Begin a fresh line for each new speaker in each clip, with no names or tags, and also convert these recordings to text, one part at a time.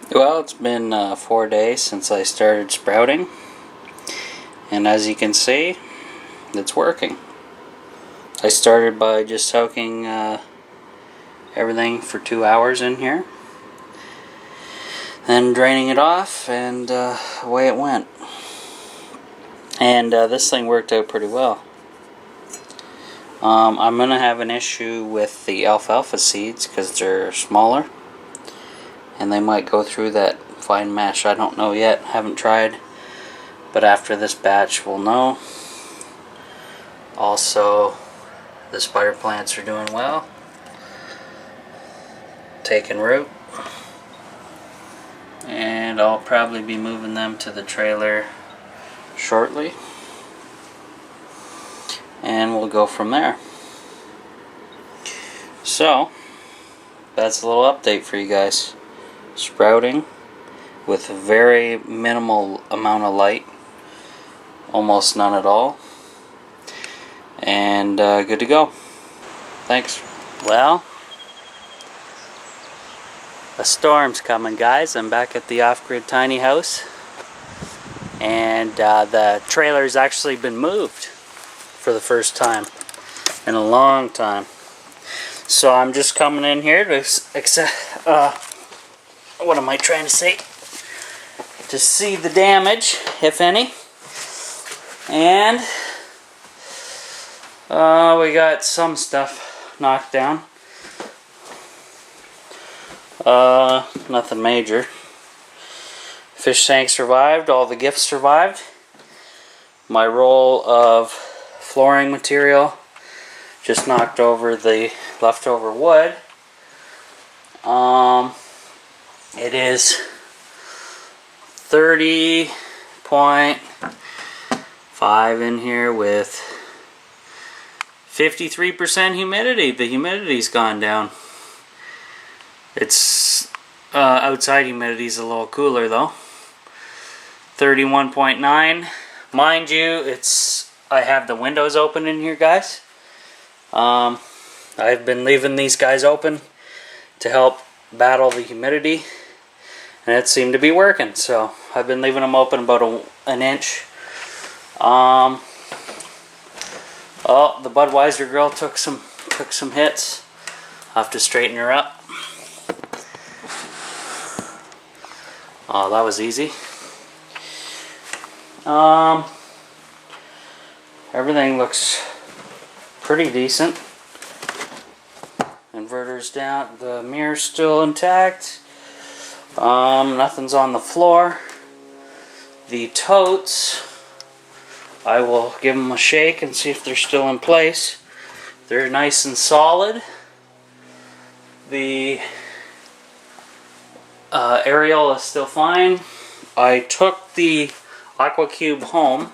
Well, it's been 4 days since I started sprouting, and as you can see, it's working. I started by just soaking everything for 2 hours in here, then draining it off, and away it went. And this thing worked out pretty well. I'm going to have an issue with the alfalfa seeds because they're smaller, and they might go through that fine mesh. I don't know yet, haven't tried, but after this batch we'll know. Also, the spider plants are doing well, taking root, and I'll probably be moving them to the trailer shortly, and we'll go from there. So that's a little update for you guys. Sprouting with very minimal amount of light, almost none at all, and good to go. Thanks. Well, a storm's coming, guys. I'm back at the off-grid tiny house, and the trailer's actually been moved for the first time in a long time. So I'm just coming in here to what am I trying to say? To see the damage, if any. And we got some stuff knocked down. Nothing major. Fish tank survived, all the gifts survived. My roll of flooring material just knocked over the leftover wood. It is 30.5 in here with 53% humidity. The humidity's gone down. It's outside humidity's a little cooler though. 31.9. Mind you, I have the windows open in here, guys. I've been leaving these guys open to help battle the humidity, and it seemed to be working, so I've been leaving them open about an inch. Oh, the Budweiser girl took some hits. I'll have to straighten her up. Oh, that was easy. Everything looks pretty decent. Inverters down, the mirror's still intact. Nothing's on the floor. The totes, I will give them a shake and see if they're still in place. They're nice and solid. The aerial is still fine. I took the Aqua Cube home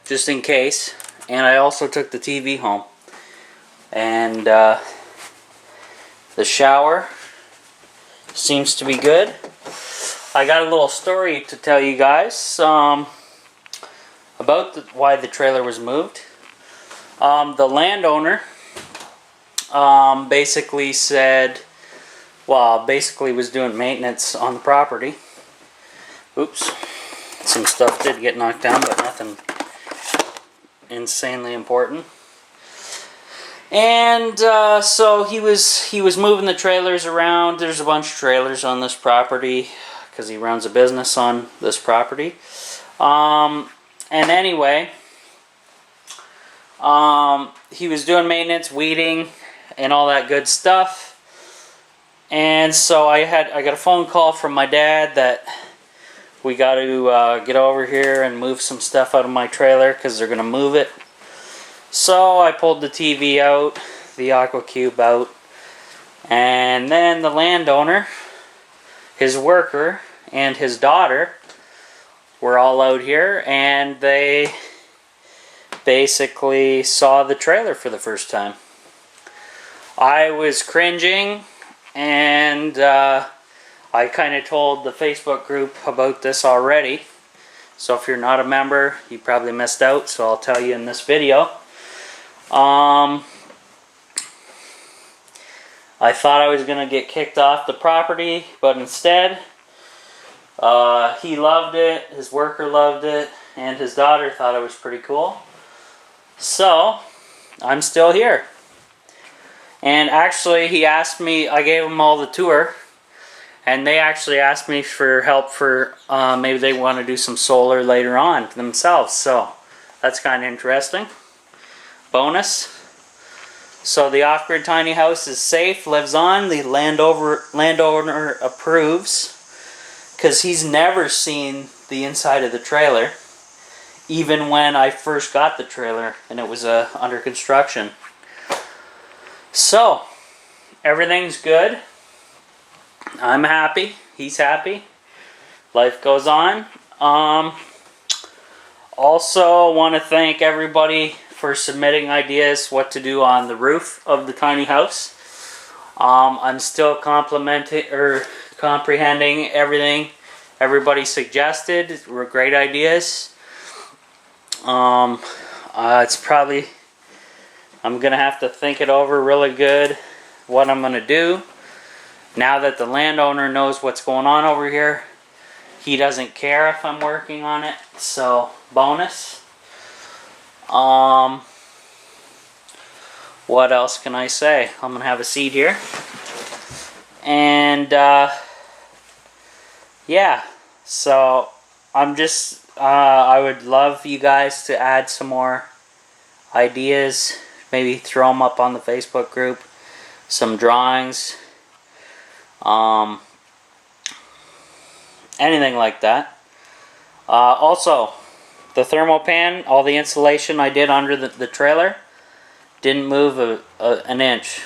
just in case, and I also took the TV home. And the shower seems to be good. I got a little story to tell you guys about why the trailer was moved. The landowner basically said, basically was doing maintenance on the property. Oops, some stuff did get knocked down, but nothing insanely important. And so he was moving the trailers around. There's a bunch of trailers on this property because he runs a business on this property. And anyway, he was doing maintenance, weeding, and all that good stuff. And so I got a phone call from my dad that we got to get over here and move some stuff out of my trailer because they're going to move it. So I pulled the TV out, the Aqua Cube out, and then the landowner, his worker, and his daughter were all out here, and they basically saw the trailer for the first time. I was cringing, and I kind of told the Facebook group about this already. So if you're not a member, you probably missed out, so I'll tell you in this video. I I thought I was going to get kicked off the property, but instead, he loved it, his worker loved it, and his daughter thought it was pretty cool. So, I'm still here. And actually, he asked me, I gave him all the tour, and they actually asked me for help for, maybe they want to do some solar later on themselves. So, that's kind of interesting. Bonus. So the off-grid tiny house is safe, lives on. The landowner approves, because he's never seen the inside of the trailer, even when I first got the trailer and it was under construction. So everything's good. I'm happy. He's happy. Life goes on. Also want to thank everybody for submitting ideas what to do on the roof of the tiny house. I'm still comprehending everything everybody suggested. Were great ideas. It's probably, I'm gonna have to think it over really good what I'm gonna do. Now that the landowner knows what's going on over here, he doesn't care if I'm working on it, so bonus. What else can I say? I'm gonna have a seat here, and yeah. So I'm just I would love you guys to add some more ideas. Maybe throw them up on the Facebook group. Some drawings. Anything like that. Also, the thermopan, all the insulation I did under the trailer didn't move an inch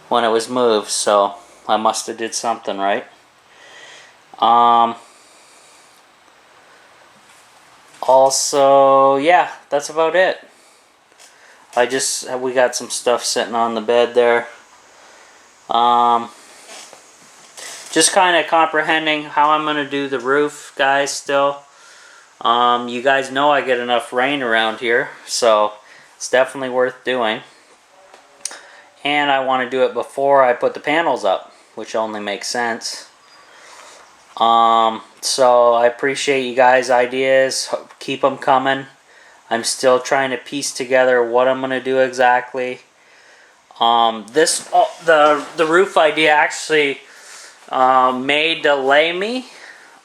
when it was moved, so I must have did something right. Also, yeah, that's about it. We got some stuff sitting on the bed there. Just kind of comprehending how I'm going to do the roof, guys, still. You guys know I get enough rain around here, so it's definitely worth doing. And I want to do it before I put the panels up, which only makes sense. So I appreciate you guys' ideas. Keep them coming. I'm still trying to piece together what I'm going to do exactly. The roof idea actually may delay me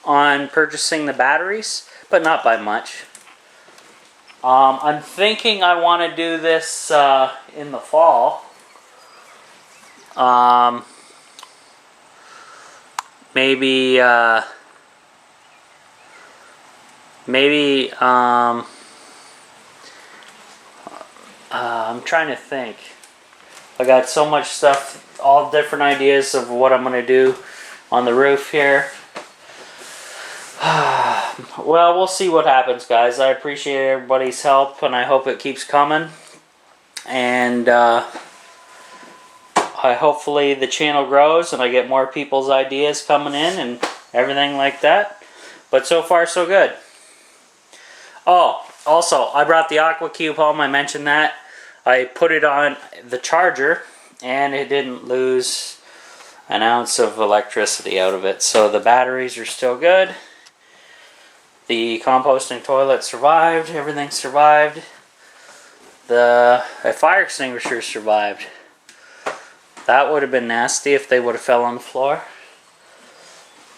on purchasing the batteries, but not by much. I'm thinking I want to do this in the fall. Maybe I'm trying to think. I got so much stuff, all different ideas of what I'm going to do on the roof here. Well, we'll see what happens, guys. I appreciate everybody's help, and I hope it keeps coming. And hopefully the channel grows, and I get more people's ideas coming in and everything like that. But so far, so good. Oh, also, I brought the Aqua Cube home. I mentioned that. I put it on the charger, and it didn't lose an ounce of electricity out of it. So the batteries are still good. The composting toilet survived. Everything survived. A fire extinguisher survived. That would have been nasty if they would have fell on the floor.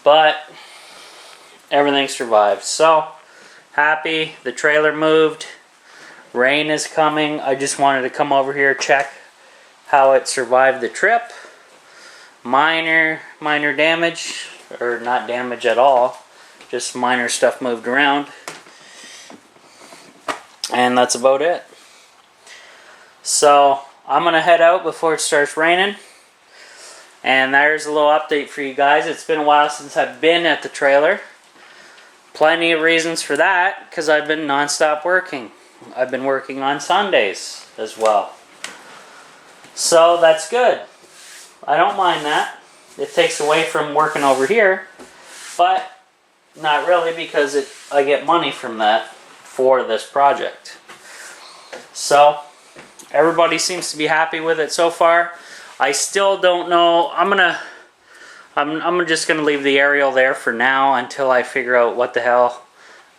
But everything survived. So happy. The trailer moved. Rain is coming. I just wanted to come over here, check how it survived the trip. Minor damage, or not damage at all. Just minor stuff moved around. And that's about it. So I'm going to head out before it starts raining. And there's a little update for you guys. It's been a while since I've been at the trailer. Plenty of reasons for that, because I've been non-stop working. I've been working on Sundays as well. So that's good. I don't mind that. It takes away from working over here. But not really, because I get money from that for this project. So everybody seems to be happy with it so far. I still don't know. I'm just gonna leave the aerial there for now until I figure out what the hell,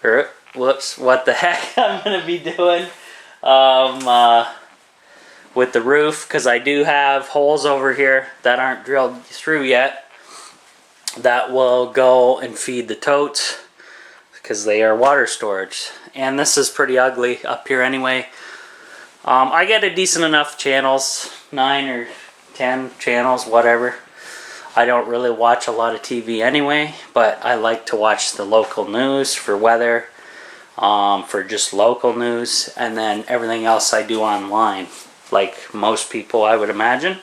or whoops, what the heck I'm gonna be doing with the roof, because I do have holes over here that aren't drilled through yet that will go and feed the totes, because they are water storage. And this is pretty ugly up here anyway. I get a decent enough channels, 9 or 10 channels, whatever. I don't really watch a lot of TV anyway, but I like to watch the local news for weather, for just local news, and then everything else I do online, like most people I would imagine.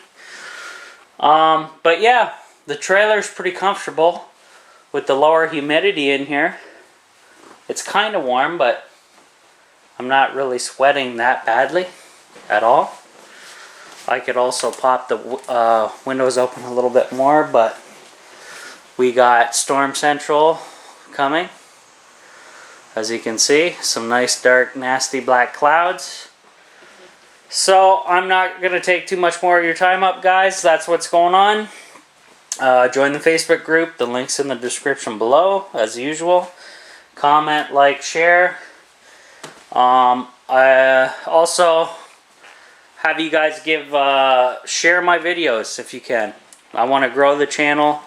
But yeah, the trailer's pretty comfortable with the lower humidity in here. It's kind of warm, but I'm not really sweating that badly at all. I could also pop the windows open a little bit more, but we got Storm Central coming. As you can see, some nice dark nasty black clouds. So I'm not going to take too much more of your time up, guys. That's what's going on. Join the Facebook group. The link's in the description below, as usual. Comment, like, share. I also have you guys share my videos if you can. I want to grow the channel,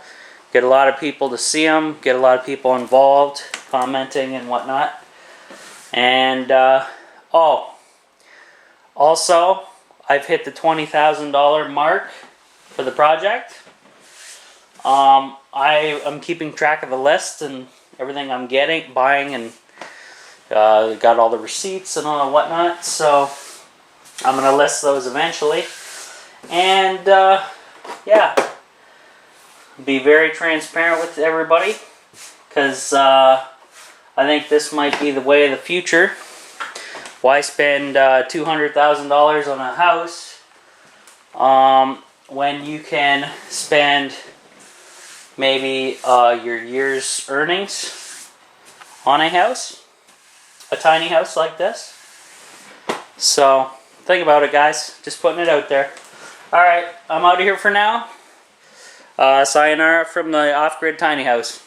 get a lot of people to see them, get a lot of people involved, commenting and whatnot. And also I've hit the $20,000 mark for the project. I'm keeping track of the list and everything I'm buying, and got all the receipts and all the whatnot. So I'm going to list those eventually. And yeah, be very transparent with everybody, because I think this might be the way of the future. Why spend $200,000 on a house when you can spend maybe your year's earnings on a house, a tiny house like this? So think about it, guys. Just putting it out there. Alright, I'm out of here for now. Sayonara from the off-grid tiny house.